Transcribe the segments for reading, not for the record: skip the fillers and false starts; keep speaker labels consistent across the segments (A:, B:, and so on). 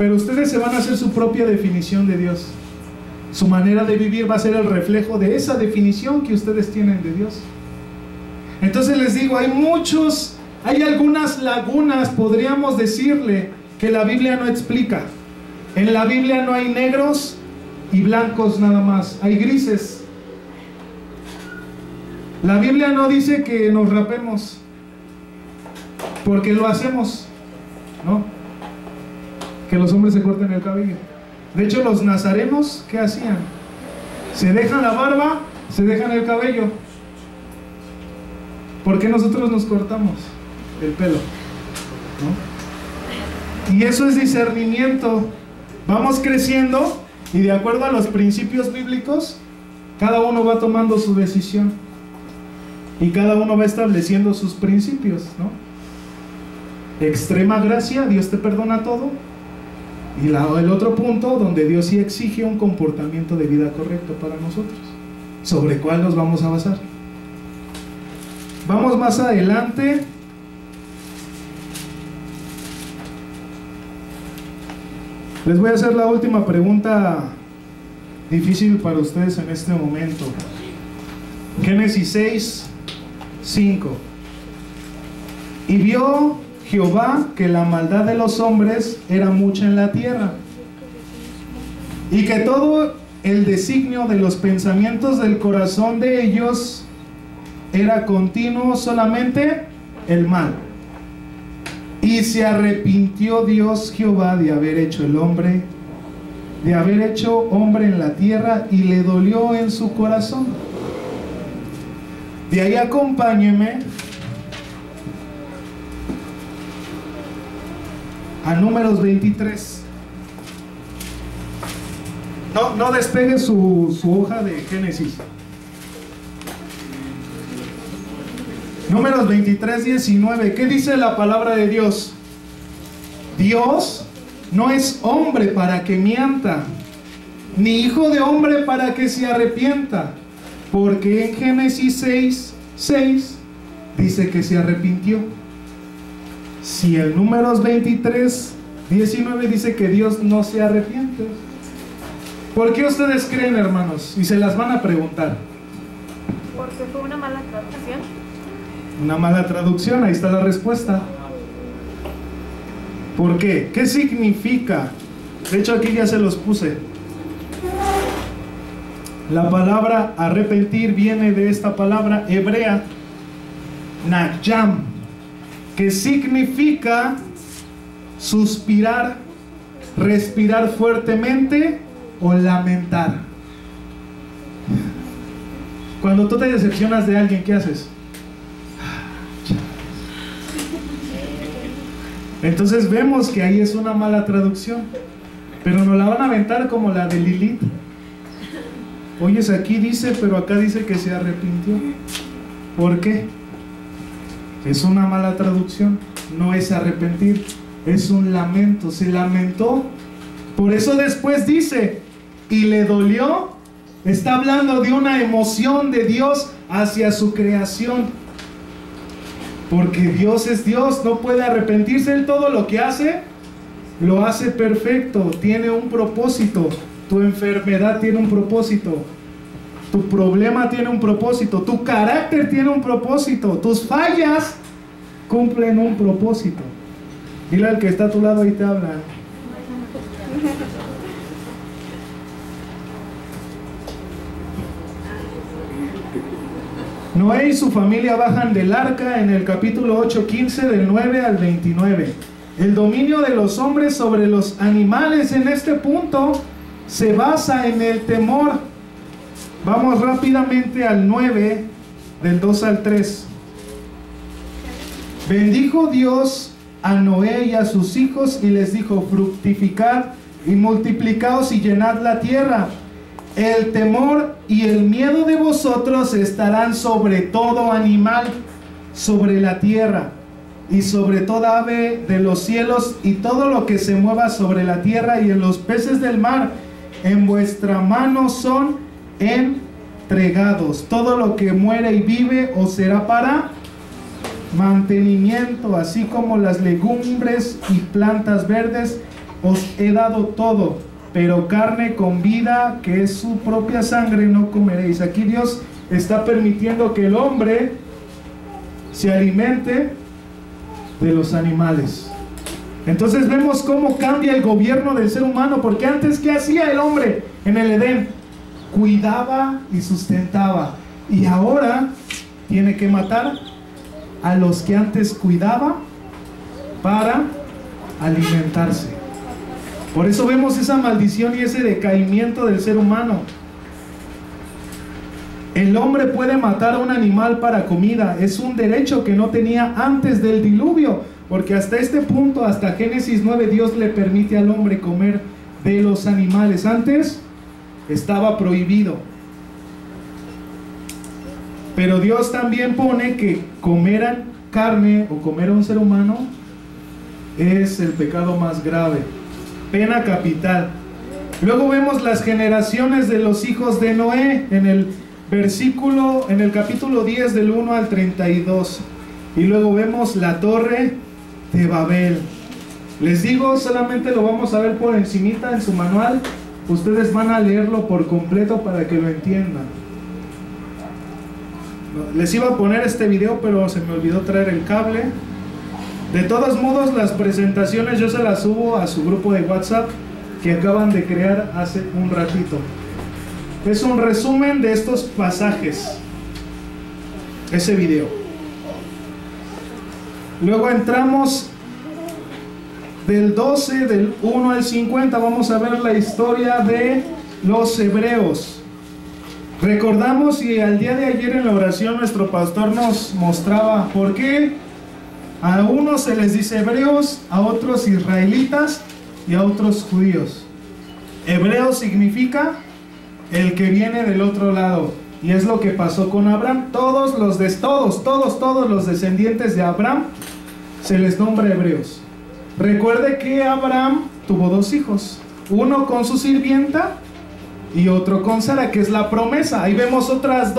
A: Pero ustedes se van a hacer su propia definición de Dios. Su manera de vivir va a ser el reflejo de esa definición que ustedes tienen de Dios. Entonces les digo, hay algunas lagunas, podríamos decirle, que la Biblia no explica. En la Biblia no hay negros y blancos nada más, hay grises. La Biblia no dice que nos rapemos, porque lo hacemos, ¿no? Que los hombres se corten el cabello. De hecho, los nazarenos, ¿qué hacían? Se dejan la barba, se dejan el cabello. ¿Por qué nosotros nos cortamos el pelo? ¿No? Y eso es discernimiento. Vamos creciendo y de acuerdo a los principios bíblicos, cada uno va tomando su decisión. Y cada uno va estableciendo sus principios, ¿no? Extrema gracia, Dios te perdona todo. Y el otro punto donde Dios sí exige un comportamiento de vida correcto para nosotros, sobre cuál nos vamos a basar. Vamos más adelante. Les voy a hacer la última pregunta difícil para ustedes en este momento. Génesis 6:5. Y vio Jehová que la maldad de los hombres era mucha en la tierra, y que todo el designio de los pensamientos del corazón de ellos era continuo solamente el mal. Y se arrepintió Dios Jehová de haber hecho hombre en la tierra, y le dolió en su corazón. De ahí acompáñeme a Números 23. No despegue su hoja de Génesis. Números 23:19. ¿Qué dice la palabra de Dios? Dios no es hombre para que mienta, ni hijo de hombre para que se arrepienta. Porque en Génesis 6:6 dice que se arrepintió. Si en Números 23:19 dice que Dios no se arrepiente. ¿Por qué ustedes creen, hermanos? Y se las van a preguntar.
B: Porque fue una mala traducción.
A: Una mala traducción, ahí está la respuesta. ¿Por qué? ¿Qué significa? De hecho aquí ya se los puse. La palabra arrepentir viene de esta palabra hebrea, Nakyam, que significa suspirar, respirar fuertemente o lamentar. Cuando tú te decepcionas de alguien, ¿qué haces? Entonces vemos que ahí es una mala traducción, pero nos la van a aventar como la de Lilith. Oyes, aquí dice, pero acá dice que se arrepintió. ¿Por qué? Es una mala traducción. No es arrepentir, es un lamento. Se lamentó. Por eso después dice, y le dolió. Está hablando de una emoción de Dios hacia su creación. Porque Dios es Dios, no puede arrepentirse. Él todo lo que hace, lo hace perfecto. Tiene un propósito. Tu enfermedad tiene un propósito. Tu problema tiene un propósito. Tu carácter tiene un propósito. Tus fallas cumplen un propósito. Dile al que está a tu lado y te habla. Noé y su familia bajan del arca en el capítulo 8:15, del 9 al 29. El dominio de los hombres sobre los animales en este punto se basa en el temor. Vamos rápidamente al 9, del 2 al 3. Bendijo Dios a Noé y a sus hijos y les dijo: fructificad y multiplicaos y llenad la tierra. El temor y el miedo de vosotros estarán sobre todo animal, sobre la tierra, y sobre toda ave de los cielos, y todo lo que se mueva sobre la tierra, y en los peces del mar. En vuestra mano son entregados. Todo lo que muere y vive os será para mantenimiento, así como las legumbres y plantas verdes os he dado todo, pero carne con vida, que es su propia sangre, no comeréis. Aquí Dios está permitiendo que el hombre se alimente de los animales. Entonces vemos cómo cambia el gobierno del ser humano, porque antes, ¿qué hacía el hombre en el Edén? Cuidaba y sustentaba, y ahora tiene que matar a los que antes cuidaba para alimentarse. Por eso vemos esa maldición y ese decaimiento del ser humano. El hombre puede matar a un animal para comida, es un derecho que no tenía antes del diluvio, porque hasta este punto, hasta Génesis 9, Dios le permite al hombre comer de los animales. Antes estaba prohibido. Pero Dios también pone que comer carne o comer a un ser humano es el pecado más grave, pena capital. Luego vemos las generaciones de los hijos de Noé en el capítulo 10 del 1 al 32. Y luego vemos la torre de Babel. Les digo, solamente lo vamos a ver por encimita en su manual. Ustedes van a leerlo por completo para que lo entiendan. Les iba a poner este video, pero se me olvidó traer el cable. De todos modos, las presentaciones yo se las subo a su grupo de WhatsApp que acaban de crear hace un ratito. Es un resumen de estos pasajes, ese video. Luego entramos del 12, del 1 al 50, vamos a ver la historia de los hebreos. Recordamos, y al día de ayer en la oración nuestro pastor nos mostraba por qué a unos se les dice hebreos, a otros israelitas y a otros judíos. Hebreo significa el que viene del otro lado, y es lo que pasó con Abraham. Todos los descendientes de Abraham se les nombra hebreos. Recuerde que Abraham tuvo dos hijos, uno con su sirvienta y otro con Sara, que es la promesa. Ahí vemos otros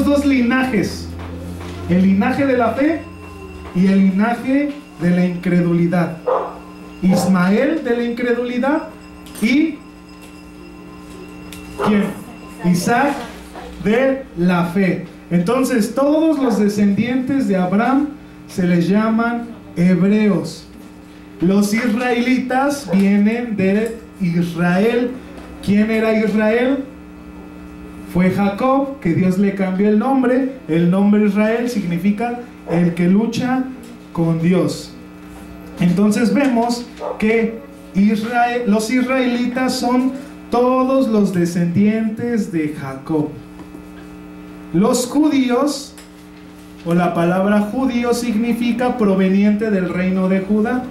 A: dos linajes: el linaje de la fe y el linaje de la incredulidad. Ismael de la incredulidad y ¿quién? Isaac de la fe. Entonces todos los descendientes de Abraham se les llaman hebreos. Los israelitas vienen de Israel. ¿Quién era Israel? Fue Jacob, que Dios le cambió el nombre. El nombre Israel significa el que lucha con Dios. Entonces vemos que los israelitas son todos los descendientes de Jacob. Los judíos, o la palabra judío significa proveniente del reino de Judá.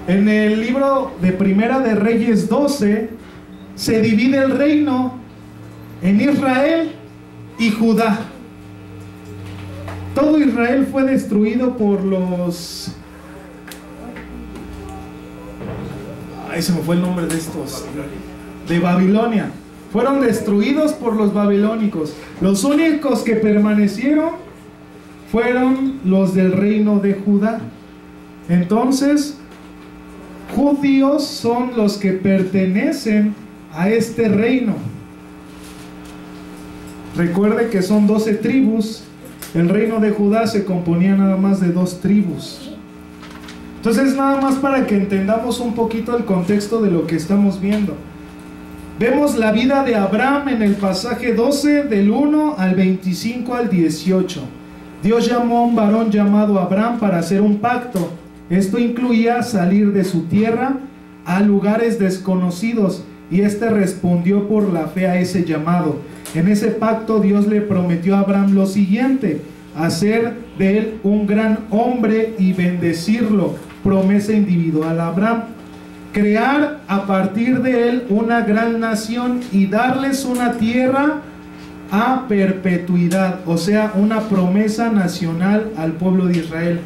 A: En el libro de Primera de Reyes 12 se divide el reino en Israel y Judá. Todo Israel fue destruido por los... Ay, se me fue el nombre de estos. De Babilonia. Fueron destruidos por los babilónicos. Los únicos que permanecieron fueron los del reino de Judá. Entonces, judíos son los que pertenecen a este reino. Recuerde que son 12 tribus. El reino de Judá se componía nada más de 2 tribus. Entonces, nada más para que entendamos un poquito el contexto de lo que estamos viendo. Vemos la vida de Abraham en el pasaje 12, del 1 al 25 al 18. Dios llamó a un varón llamado Abraham para hacer un pacto. Esto incluía salir de su tierra a lugares desconocidos, y éste respondió por la fe a ese llamado. En ese pacto Dios le prometió a Abraham lo siguiente: hacer de él un gran hombre y bendecirlo. Promesa individual a Abraham. Crear a partir de él una gran nación y darles una tierra a perpetuidad, o sea, una promesa nacional al pueblo de Israel.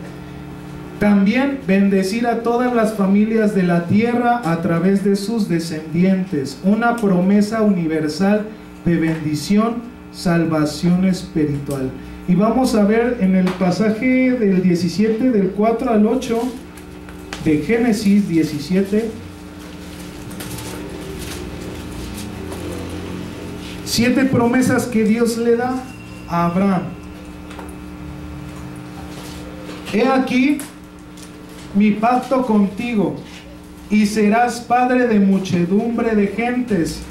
A: También bendecir a todas las familias de la tierra a través de sus descendientes, una promesa universal de bendición, salvación espiritual. Y vamos a ver en el pasaje del 17, del 4 al 8, de Génesis 17. 7 promesas que Dios le da a Abraham. He aquí mi pacto contigo, y serás padre de muchedumbre de gentes,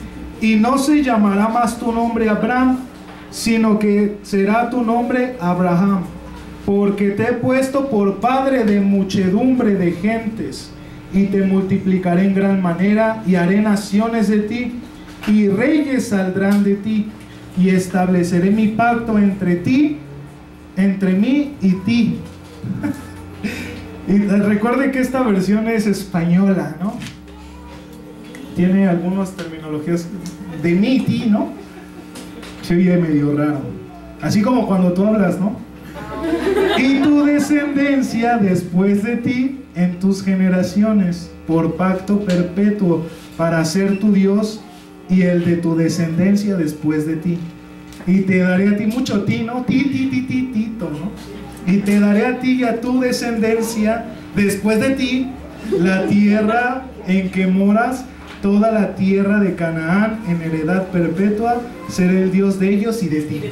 A: y no se llamará más tu nombre Abraham, sino que será tu nombre Abraham, porque te he puesto por padre de muchedumbre de gentes, y te multiplicaré en gran manera, y haré naciones de ti, y reyes saldrán de ti, y estableceré mi pacto entre ti, entre mí y ti. Y recuerde que esta versión es española, ¿no? Tiene algunas terminologías de mí y ti, ¿no? Se oye medio raro. Así como cuando tú hablas, ¿no? Y tu descendencia después de ti en tus generaciones, por pacto perpetuo, para ser tu Dios, y el de tu descendencia después de ti. Y te daré a ti, mucho ti, ¿no? Tito, ¿no? Y te daré a ti y a tu descendencia después de ti la tierra en que moras, toda la tierra de Canaán en heredad perpetua. Seré el Dios de ellos y de ti.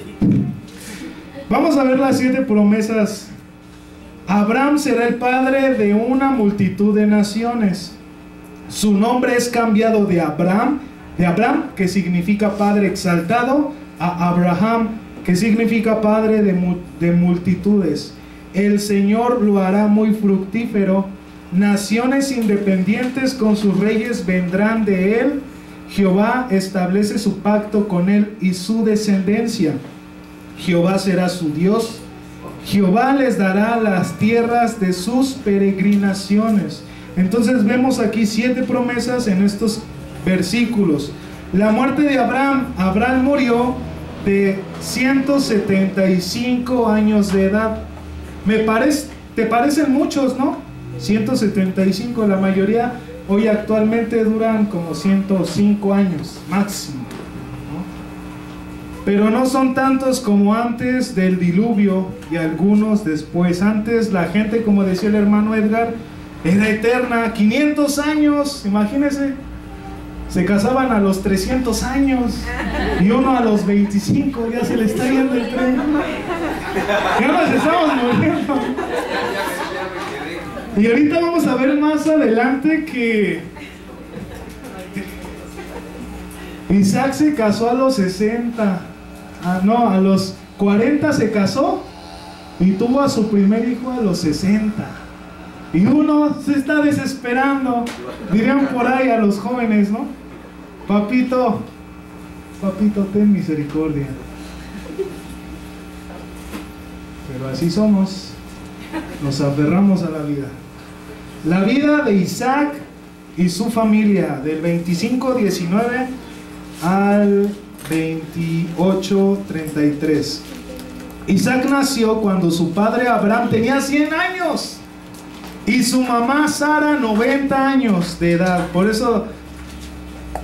A: Vamos a ver las 7 promesas. Abraham será el padre de una multitud de naciones. Su nombre es cambiado de Abraham, que significa padre exaltado, a Abraham, que significa padre de multitudes. El Señor lo hará muy fructífero. Naciones independientes con sus reyes vendrán de él. Jehová establece su pacto con él y su descendencia. Jehová será su Dios. Jehová les dará las tierras de sus peregrinaciones. Entonces vemos aquí 7 promesas en estos versículos. La muerte de Abraham. Abraham murió de 175 años de edad. Te parecen muchos, ¿no? 175, la mayoría hoy actualmente duran como 105 años máximo, ¿no? Pero no son tantos como antes del diluvio y algunos después. Antes la gente, como decía el hermano Edgar, era eterna, 500 años, imagínense. Se casaban a los 300 años y uno a los 25, ya se le está yendo el tren. Ya nos estamos muriendo. Y ahorita vamos a ver más adelante que Isaac se casó a los 60. A los 40 se casó y tuvo a su primer hijo a los 60. Y uno se está desesperando, dirían por ahí a los jóvenes, ¿no? Papito, ten misericordia. Pero así somos, nos aferramos a la vida. La vida de Isaac y su familia, del 25:19 al 28:33. Isaac nació cuando su padre Abraham tenía 100 años y su mamá Sara 90 años de edad. Por eso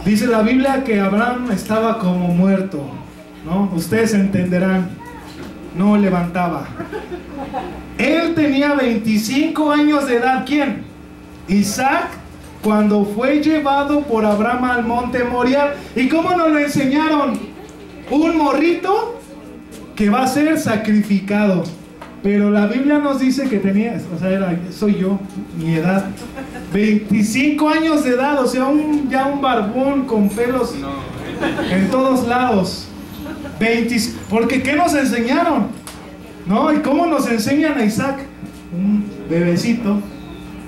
A: dice la Biblia que Abraham estaba como muerto, ¿no? Ustedes entenderán, no levantaba. Él tenía 25 años de edad. ¿Quién? Isaac, cuando fue llevado por Abraham al monte Moriah. ¿Y cómo nos lo enseñaron? Un morrito que va a ser sacrificado. Pero la Biblia nos dice que tenía, o sea, soy yo, mi edad, 25 años de edad, o sea, ya un barbón con pelos en todos lados. Porque ¿qué nos enseñaron? ¿No? ¿Y cómo nos enseñan a Isaac? Un bebecito,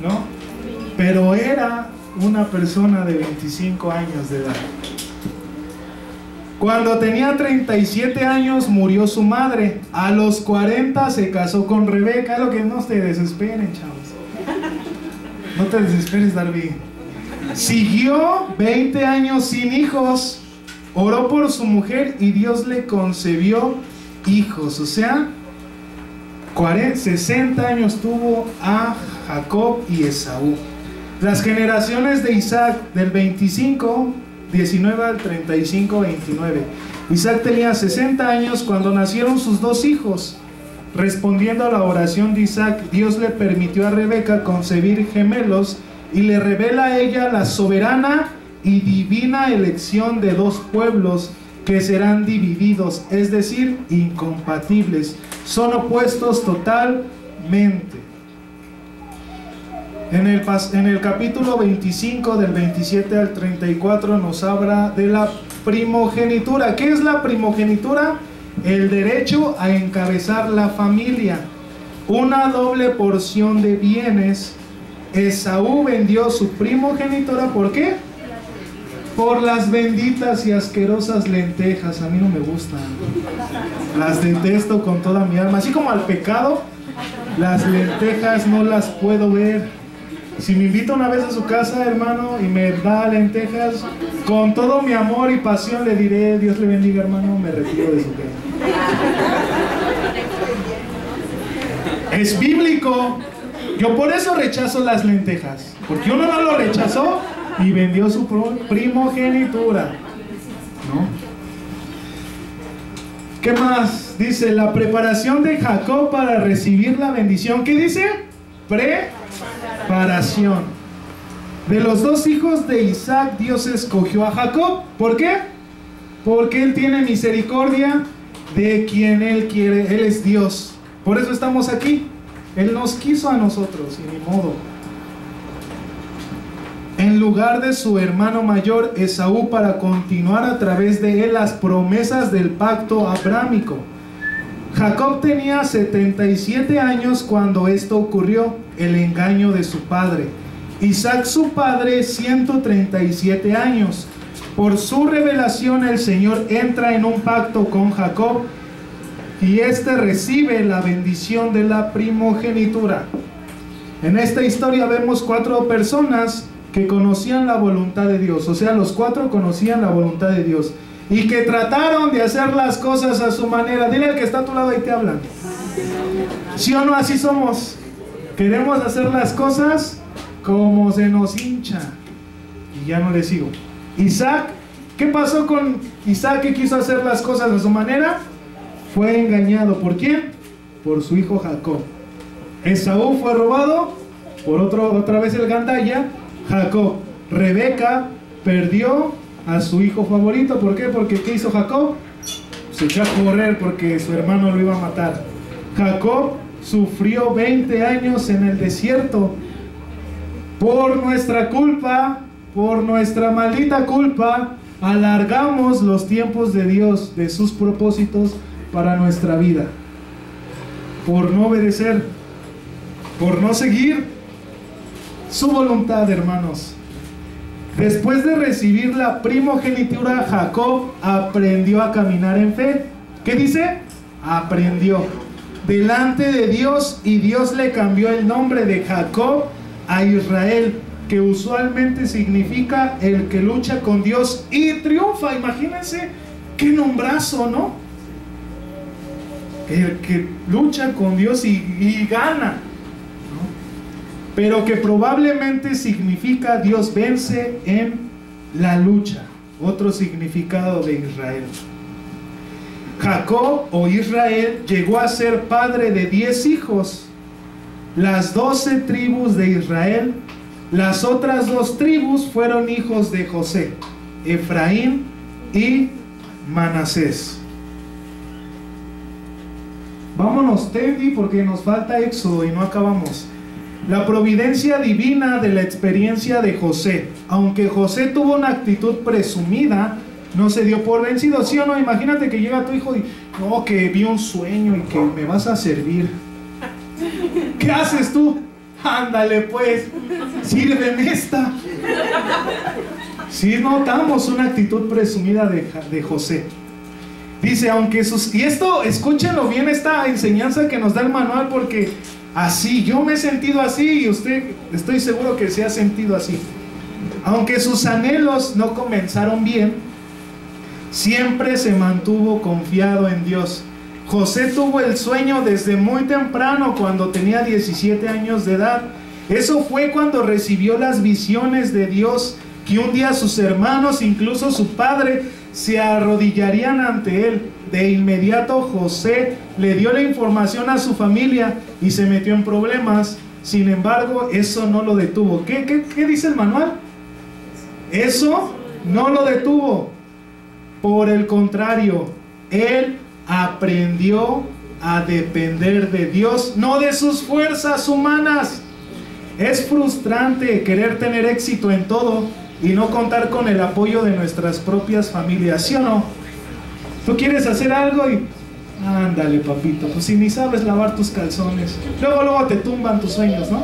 A: ¿no? Pero era una persona de 25 años de edad. Cuando tenía 37 años murió su madre. A los 40 se casó con Rebeca. Lo que no te desesperen, chavos. No te desesperes, Darby. Siguió 20 años sin hijos. Oró por su mujer y Dios le concebió hijos. O sea, 60 años tuvo a Jacob y Esaú. Las generaciones de Isaac del 25:19 al 35:29. Isaac tenía 60 años cuando nacieron sus 2 hijos. Respondiendo a la oración de Isaac, Dios le permitió a Rebeca concebir gemelos y le revela a ella la soberana y divina elección de dos pueblos que serán divididos, es decir, incompatibles. Son opuestos totalmente. En el capítulo 25, del 27 al 34, nos habla de la primogenitura. ¿Qué es la primogenitura? El derecho a encabezar la familia. Una doble porción de bienes. Esaú vendió su primogenitura, ¿por qué? Por las benditas y asquerosas lentejas. A mí no me gustan. Las detesto con toda mi alma. Así como al pecado, las lentejas no las puedo ver. Si me invita una vez a su casa, hermano, y me da lentejas, con todo mi amor y pasión le diré: Dios le bendiga, hermano, me retiro de su casa. Es bíblico. Yo por eso rechazo las lentejas, porque uno no lo rechazó y vendió su primogenitura, ¿no? ¿Qué más? Dice, la preparación de Jacob para recibir la bendición. ¿Qué dice? Preparación. De los dos hijos de Isaac, Dios escogió a Jacob. ¿Por qué? Porque Él tiene misericordia de quien Él quiere. Él es Dios. Por eso estamos aquí. Él nos quiso a nosotros, y ni modo. En lugar de su hermano mayor Esaú, para continuar a través de él las promesas del pacto abrámico. Jacob tenía 77 años cuando esto ocurrió, el engaño de su padre. Isaac su padre 137 años. Por su revelación el Señor entra en un pacto con Jacob y éste recibe la bendición de la primogenitura. En esta historia vemos 4 personas que conocían la voluntad de Dios, o sea, los 4 conocían la voluntad de Dios y que trataron de hacer las cosas a su manera. Dile al que está a tu lado y te hablan. ¿Sí o no? Así somos. Queremos hacer las cosas como se nos hincha. Y ya no le sigo. Isaac, ¿qué pasó con Isaac que quiso hacer las cosas a su manera? Fue engañado. ¿Por quién? Por su hijo Jacob. Esaú fue robado por otra vez el gandalla, Jacob. Rebeca perdió a su hijo favorito. ¿Por qué? Porque ¿qué hizo Jacob? Se echó a correr porque su hermano lo iba a matar. Jacob sufrió 20 años en el desierto. Por nuestra culpa, por nuestra maldita culpa, alargamos los tiempos de Dios, de sus propósitos para nuestra vida. Por no obedecer, por no seguir su voluntad, hermanos. Después de recibir la primogenitura, Jacob aprendió a caminar en fe. ¿Qué dice? Aprendió delante de Dios, y Dios le cambió el nombre de Jacob a Israel, que usualmente significa el que lucha con Dios y triunfa. Imagínense qué nombrazo, ¿no? El que lucha con Dios y gana, pero que probablemente significa Dios vence en la lucha. Otro significado de Israel. Jacob o Israel llegó a ser padre de 10 hijos. Las 12 tribus de Israel, las otras 2 tribus fueron hijos de José, Efraín y Manasés. Vámonos, Tendi, porque nos falta Éxodo y no acabamos. La providencia divina de la experiencia de José. Aunque José tuvo una actitud presumida, no se dio por vencido. ¿Sí o no? Imagínate que llega tu hijo y no, que vi un sueño y que me vas a servir. ¿Qué haces tú? Ándale pues, sírveme esta. Sí notamos una actitud presumida de José. Dice, aunque sus... Y esto, escúchenlo bien, esta enseñanza que nos da el manual, porque así, yo me he sentido así y usted estoy seguro que se ha sentido así. Aunque sus anhelos no comenzaron bien, siempre se mantuvo confiado en Dios. José tuvo el sueño desde muy temprano, cuando tenía 17 años de edad. Eso fue cuando recibió las visiones de Dios, que un día sus hermanos, incluso su padre, se arrodillarían ante él. de inmediato José le dio la información a su familia y se metió en problemas. Sin embargo, eso no lo detuvo. ¿Qué dice el manual? Eso no lo detuvo. Por el contrario, él aprendió a depender de Dios, no de sus fuerzas humanas. Es frustrante querer tener éxito en todo y no contar con el apoyo de nuestras propias familias, ¿sí o no? Tú quieres hacer algo y ándale, papito, pues si ni sabes lavar tus calzones, luego te tumban tus sueños, ¿no?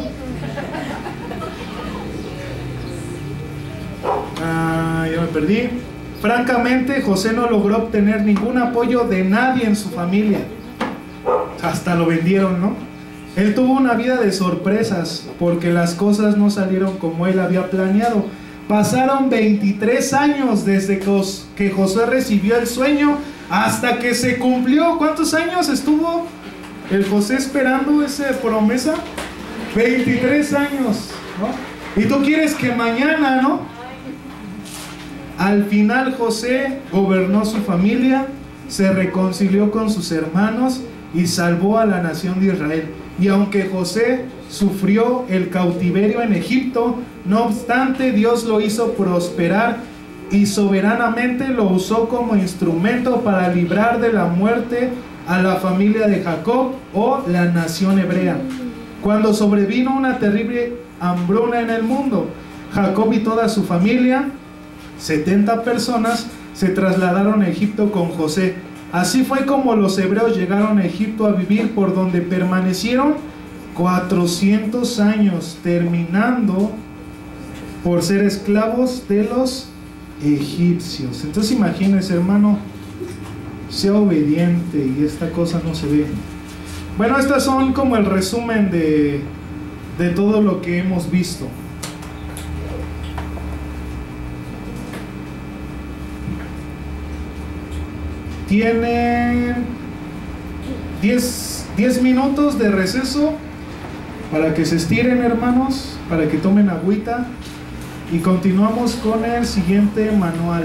A: Ya me perdí. Francamente, José no logró obtener ningún apoyo de nadie en su familia. Hasta lo vendieron, ¿no? Él tuvo una vida de sorpresas porque las cosas no salieron como él había planeado. Pasaron 23 años desde que José recibió el sueño hasta que se cumplió. ¿Cuántos años estuvo el José esperando esa promesa? 23 años, ¿no? Y tú quieres que mañana, ¿no? Al final José gobernó su familia, se reconcilió con sus hermanos y salvó a la nación de Israel. Y aunque José sufrió el cautiverio en Egipto, no obstante Dios lo hizo prosperar y soberanamente lo usó como instrumento para librar de la muerte a la familia de Jacob o la nación hebrea. Cuando sobrevino una terrible hambruna en el mundo, Jacob y toda su familia, 70 personas, se trasladaron a Egipto con José. Así fue como los hebreos llegaron a Egipto a vivir, por donde permanecieron 400 años, terminando por ser esclavos de los egipcios. Entonces imagínense, hermano, sea obediente y esta cosa no se ve. Bueno, estas son como el resumen de todo lo que hemos visto. Tienen 10 minutos de receso para que se estiren, hermanos, para que tomen agüita y continuamos con el siguiente manual.